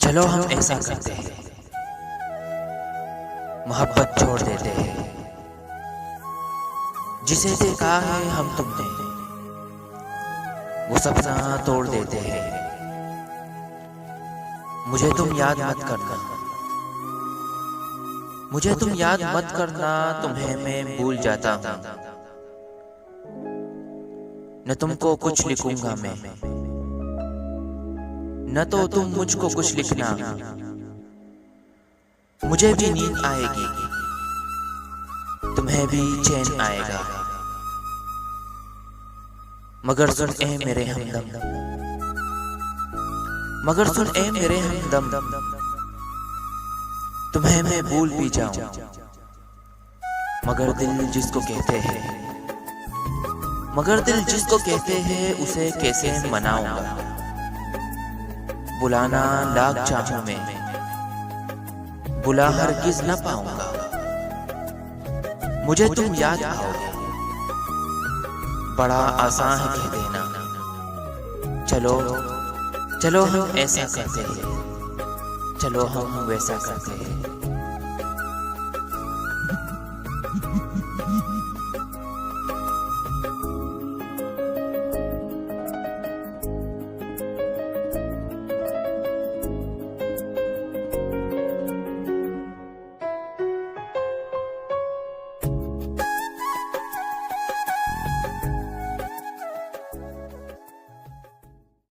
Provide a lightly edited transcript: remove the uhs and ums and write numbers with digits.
चलो हम ऐसा करते हैं, मोहब्बत छोड़ देते हैं। जिसे देखा है हम तुमने वो सपना तोड़ देते हैं। मुझे तुम याद मत करना, मुझे तुम याद मत करना, तुम्हें मैं भूल जाता हूँ। न तुमको कुछ लिखूंगा मैं, न तो तुम मुझको कुछ लिखना। मुझे भी नींद आएगी, तुम्हें भी चैन आएगा। मगर सुन ए मेरे हमदम, मगर सुन ए मेरे हमदम, तुम्हें मैं भूल भी जाऊं, मगर दिल जिसको कहते हैं, मगर दिल जिसको कहते हैं उसे कैसे मनाऊंगा। बुलाना लाख चाहूं मैं, बुला हरगिज न पाऊंगा। मुझे तुम याद आओगे, बड़ा आसान है कह देना। चलो चलो हम ऐसा करते हैं, चलो हम वैसा करते हैं।